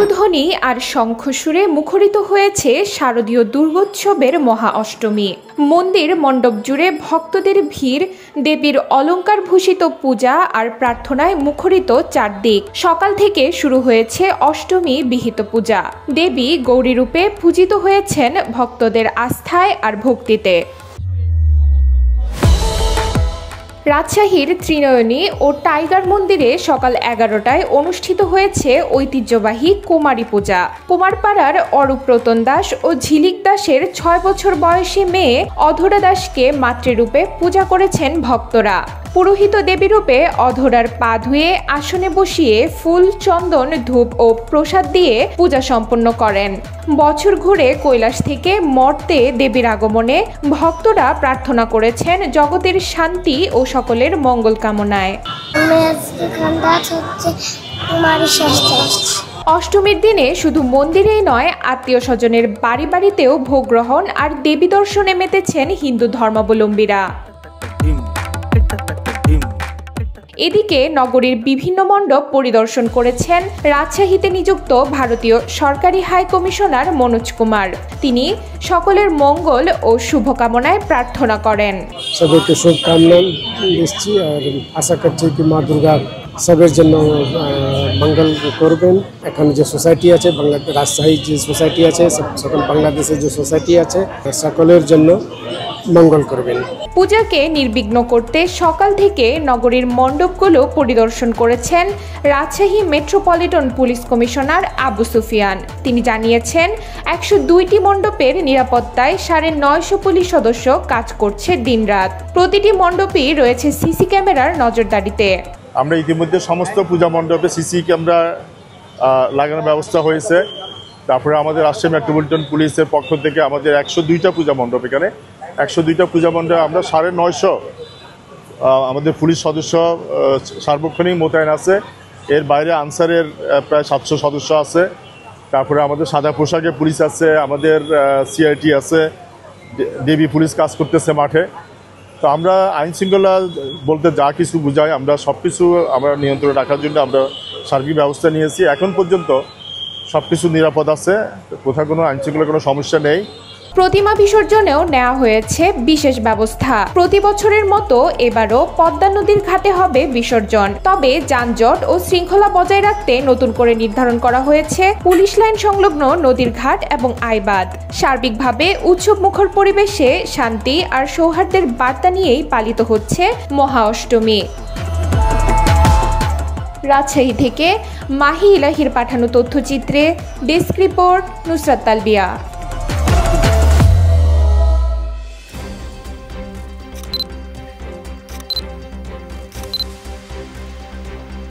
বাদ্যধ্বনি আর শঙ্খসুরে মুখরিত হয়েছে শারদীয় দুর্গোৎসবের মহা অষ্টমী। মন্দির মণ্ডপ জুড়ে ভক্তদের ভিড়, দেবীর অলঙ্কার ভূষিত পূজা আর প্রার্থনায় মুখরিত চারদিক। সকাল থেকে শুরু হয়েছে অষ্টমী বিহিত পূজা। দেবী গৌরী রূপে পূজিত হয়েছেন ভক্তদের আস্থায় আর ভক্তিতে। রাজশাহীর ত্রিনয়নী ও টাইগার মন্দিরে সকাল 11টায় অনুষ্ঠিত হয়েছে ঐতিহ্যবাহী কুমারী পূজা। কুমারপাড়ার অরূপ রতন দাস ও ঝিলিক দাসের 6 বছর বয়সী মেয়ে অধরা দাসকে মাতৃরূপে পূজা করেছেন ভক্তরা। পুরোহিত দেবী রূপে অধরার পা ধুয়ে আসনে বসিয়ে ফুল, চন্দন, ধূপ ও প্রসাদ দিয়ে পূজা সম্পন্ন করেন। বছর ঘুরে কৈলাস থেকে মর্তে দেবীর আগমনে ভক্তরা প্রার্থনা করেছেন জগতের শান্তি ও সকলের মঙ্গল কামনায়। অষ্টমীর দিনে শুধু মন্দিরেই নয়, আত্মীয় স্বজনের বাড়ি বাড়িতেও ভোগ গ্রহণ আর দেবী দর্শনে মেতেছেন হিন্দু ধর্মাবলম্বীরা। এদিকে নগরীর বিভিন্ন মণ্ডপ পরিদর্শন করেছেন রাজশাহীতে নিযুক্ত ভারতীয় সরকারি হাই কমিশনার মনোজ কুমার। তিনি সকলের মঙ্গল ও শুভকামনায় প্রার্থনা করেন। সবাইকে শুভকামনা দিচ্ছি আর আশা করছি কি মা দুর্গা সবের জন্য মঙ্গল করবেন। এখানে যে সোসাইটি আছে, রাজশাহী যে সোসাইটি আছে, সকল বাংলাদেশের যে সোসাইটি আছে, সকলের জন্য মঙ্গল করবেন। পূজাকে নির্বিঘ্ন করতে সকাল থেকে নগরীর মণ্ডপগুলো পরিদর্শন করেছেন Rajshahi metropolitan police commissioner Abu Sufian. তিনি জানিয়েছেন 102টি মণ্ডপের নিরাপত্তায় 950 পুলিশ সদস্য কাজ করছে দিনরাত। প্রতিটি মণ্ডপেই রয়েছে সিসি ক্যামেরার নজরদারিতে। আমরা ইতিমধ্যে সমস্ত পূজা মণ্ডপে সিসি ক্যামেরা লাগানোর ব্যবস্থা হয়েছে। তারপরে আমাদের রাজশাহী মেট্রোপলিটন পুলিশের পক্ষ থেকে আমাদের 102টা পূজা মণ্ডপ, এখানে 102টা পূজা মণ্ডপে আমরা 950 আমাদের পুলিশ সদস্য সার্বক্ষণিক মোতায়েন আছে। এর বাইরে আনসারের প্রায় 700 সদস্য আছে। তারপরে আমাদের সাদা পোশাকে পুলিশ আছে, আমাদের সিআইটি আছে, দেবী পুলিশ কাজ করতেছে মাঠে। তো আমরা আইন শৃঙ্খলা বলতে যা কিছু বুঝাই, আমরা সব কিছু আমরা নিয়ন্ত্রণে রাখার জন্য আমরা সার্বিক ব্যবস্থা নিয়েছি। এখন পর্যন্ত সব কিছু নিরাপদ আছে, কোথাও কোনো আইন শৃঙ্খলার কোনো সমস্যা নেই। প্রতিমা বিসর্জনেও নেওয়া হয়েছে বিশেষ ব্যবস্থা। প্রতি বছরের মতো এবারও পদ্মা নদীর ঘাটে হবে বিসর্জন। তবে যানজট ও শৃঙ্খলা বজায় রাখতে নতুন করে নির্ধারণ করা হয়েছে পুলিশ লাইন সংলগ্ন নদীর ঘাট এবং আইবাদ। সার্বিকভাবে উৎসব মুখর পরিবেশে শান্তি আর সৌহার্দ্যের বার্তা নিয়েই পালিত হচ্ছে মহা অষ্টমী। রাজশাহী থেকে মাহি ইলাহির পাঠানো তথ্যচিত্রে ডেস্ক রিপোর্ট, নুসরাত তালবিয়া।